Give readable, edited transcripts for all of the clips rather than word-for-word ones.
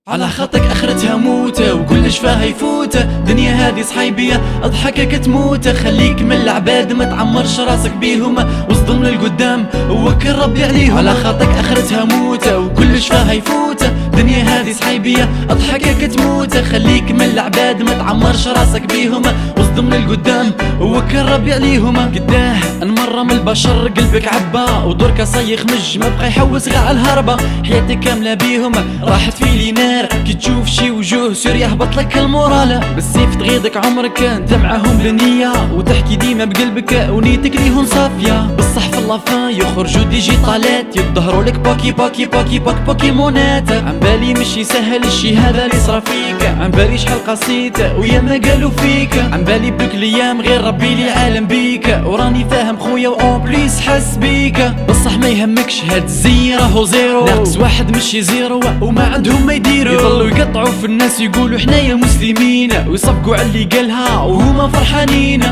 على خطك اخرتها موتة وكلش فيها يفوتة. دنيا هذه صحيبية اضحكك تموت. خليك من العباد ما تعمرش راسك بيهم، واصدم للقدام ووكل ربي عليهم. على خطك اخرتها موتة وكلش فيها يفوتة. دنيا هذه صحيبية اضحكك تموت. خليك من العباد ما تعمرش راسك بيهم، واصدم للقدام ووكل ربي عليهم. قداه انمرة من البشر قلبك عبا، ودورك صيخ مج ما بقى يحوس غير على الهربة. حياتك كاملة بيهم راحت في لي نار، كي تشوف شي وجوه سور يهبط لك المورال. بالسيف تغيضك عمرك انت معاهم بنية، وتحكي ديما بقلبك ونيتك ليهم صافية. بالصح في اللافان يخرجوا ديجيطالات، يظهروا لك باكي باكي باكي باك بوكيمونات. عن بالي مش يسهل الشي هذا اللي صرا فيك، عن بالي شحال قصيت ويا ما قالوا فيك. عن بالي بك الايام غير ربي لي عالم بيك، وراني فاهم خويا وأون بليس حس بيك. بصح ما يهمكش هاد الزي راهو زيرو، ناقص واحد مشي زيرو وما عندهم ما يديروا. يضلوا يقطعوا في الناس يقولوا حنايا مسلمين، ويصفقوا على اللي قالها وهما فرحانين.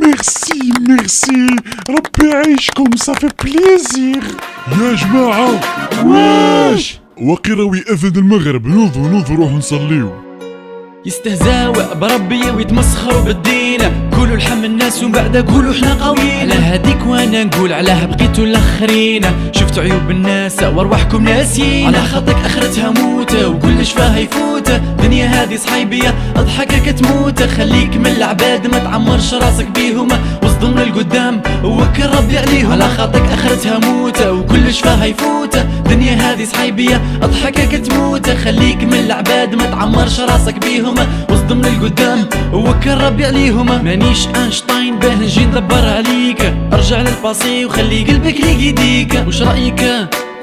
ميرسي ميرسي، ربي يعيشكم، صافي بليزير. يا جماعة واش وقراوي أذن المغرب، نوضوا روحوا نصليو. يستهزاو بربي ويتمسخروا بالدين، قولوا الحم الناس ومن بعد قولوا حنا قويين. على هاديك وانا نقول علاه بقيتوا الاخرين، شفتوا عيوب الناس وارواحكم ناسيين. على خطك اخرتها موتة وكلش فيها يفوتة. دنيا هذه صحيبية اضحكك تموت. خليك من العباد ما تعمرش راسك بيهم، واصدم للقدام ووكل ربي عليهم. على خطك اخرتها موتة وكلش فيها يفوتة. دنيا هذه صحيبية اضحكك تموت. خليك من العباد ما تعمرش راسك بيهم، واصدم للقدام ووكل ربي عليهم. مانيش اينشتاين باه نجي ندبر عليك، ارجع للباسي وخلي قلبك ليقيديك. وش رايك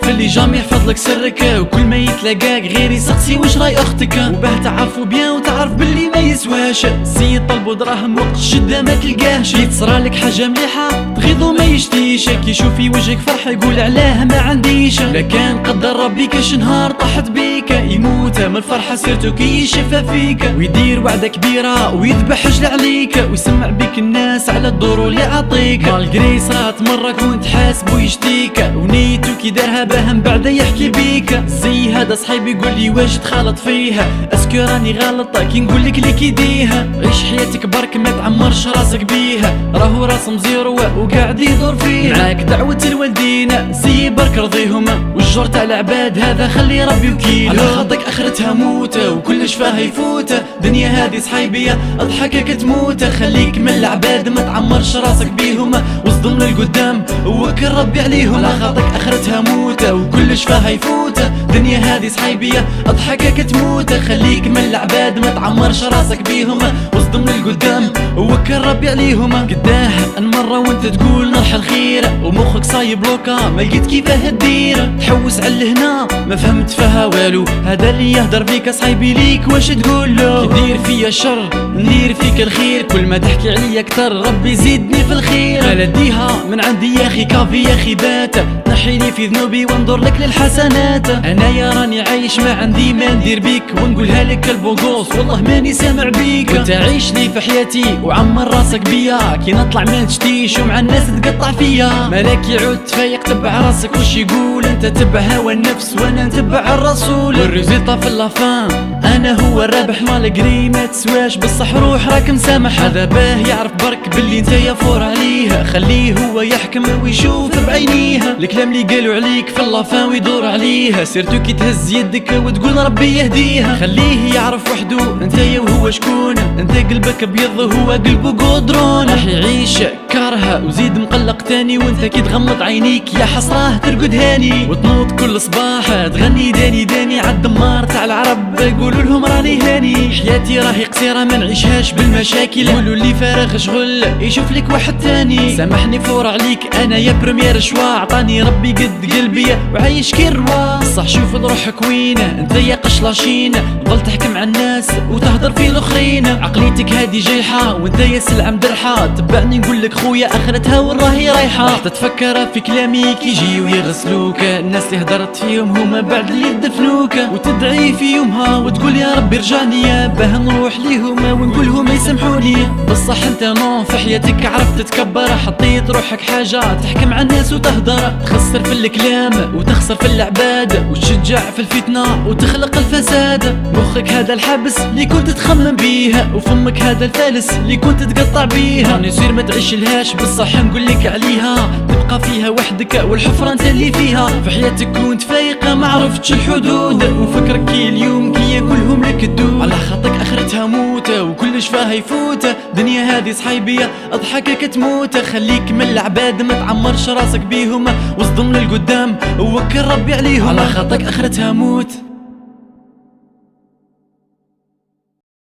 في اللي جامي يحفظ لك سرك، وكل ما يتلاقاك غير يسقسي وش راي اختك. وباه تعرفوا بيان وتعرف باللي ما يسواش، سيد طلبوا دراهم وقت الشده ما تلقاهش. يتصرالك حاجه مليحه تغيظو ما يشتيش، كي يشوف في وجهك فرحه يقول علاه ما عنديش. لكان قدر ربي كاش نهار طاحت بيك، يموت من الفرحه سيرتو كي يشفى فيك. ويدير وعده كبيره ويذبح رجل عليك، ويسمع بك الناس على الدور اللي عطيك. مالغري صرات مره كنت حاسبو يشتيك، ونيتو كي دارها باهم بعدا يحكي بيك. زي هذا صحيبي يقول لي واش تخالط فيها، اسكو راني غلط كي نقول لك اللي كيديها. عيش حياتك برك ما تعمرش راسك بيها، راهو راسم زيرو وقاعد يدور فيها. معاك دعوة الوالدين زي برك رضيهم، والجور تاع العباد هذا خلي ربي وكيله. على خطك اخرتها موتة وكلش فيها يفوتة. دنيا هذه صحيبية اضحكك تموت. خليك من العباد ما تعمرش راسك بيهم، واصدم للقدام ووكل ربي عليهم. على خطك اخرتها موتة وكلش فيها يفوتة. دنيا هذه صحيبية اضحكك تموت. خليك من العباد ما تعمرش راسك بيهم، واصدم للقدام ووكل ربي عليهم. قداه انمرة وانت تقول نرحل خير، ومخك صايب لوكا ما لقيت كيفاه تدير. تحوس على هنا ما فهمت فيها والو، هذا اللي يهدر فيك صايبي ليك واش تقولو. كدير فيا شر ندير فيك الخير، كل ما تحكي عليا كتر ربي يزيدني في الخير. مالديها من عندي يا اخي كافي يا اخي بات، نحيني في ذنوبي وانظر لك للحسنات. انا يا راني عايش ما عندي ما ندير بيك، ونقولها لك البوغوص والله ماني سامع بيك. وانت عيش لي في حياتي وعمر راسك بيا، كي نطلع ما تشتيش ومع الناس تقطع فيا. مالك يعود تفايق تبع راسك وش يقول، انت تبع هوى النفس وانا نتبع الرسول. والريزلطة في اللافان انا هو الرابح، مالغري ما تسواش بصح روح راك مسامح. هذا باه يعرف برك باللي انت يفور عليه، خليه هو يحكم ويشوف بعينيه. الكلام اللي قالوا عليك في اللافان ويدور عليه، سيرتو كي تهز يدك وتقول ربي يهديها. خليه يعرف وحدو انت وهو شكون، انت قلبك ابيض وهو قلبه قدرون. راح يعيش كارها وزيد مقلق تاني، وانت كي تغمض عينيك يا حسراه ترقد هاني. وتنوض كل صباح تغني داني داني عالدمار تاع العرب، قولوا لهم راني هاني. حياتي راهي قصيرة ما نعيشهاش بالمشاكل، قولوا لي فارغ شغل يشوف لك واحد تاني. سامحني فور عليك انا يا بريمير شوا، عطاني ربي قد قلبي وعايش كي الروا. صح شوف لروحك وين انت يا قشلاشين، ظل تحكم على الناس وتهدر في الاخرين. عقليتك هادي جيحة وانت يا سلعة مدرحة، تبعني نقول لك خويا اخرتها وين راهي رايحة. راح تتفكر في كلامي كي يجيو يغسلوك، الناس اللي هدرت فيهم هما بعد اللي دفنوك. وتدعي في يومها وتقول يا ربي رجعني باه نروح ليهم ونقولهم يسامحوني. بصح انت نون في حياتك عرفت تتكبر، حطيت تعيط روحك حاجة، تحكم على الناس وتهدر، تخسر في الكلام وتخسر في العباد، وتشجع في الفتنة وتخلق الفساد. مخك هذا الحبس اللي كنت تخمم بيها، وفمك هذا الفالس اللي كنت تقطع بيها. نصير ما تعيش لهاش بصح نقولك عليها، تبقى فيها وحدك والحفرة انت اللي فيها. في حياتك كنت فايقة ما عرفتش الحدود، وفكرك كي اليوم كي كلهم لك الدود. على خاطرك اخرتها موت وكلش فيها يفوت، دنيا هذه صحيبية اضحكك تموت. خليك من العباد ما تعمرش راسك بيهم، واصدم للقدام ووكل ربي عليهم. على خاطرك اخرتها موت.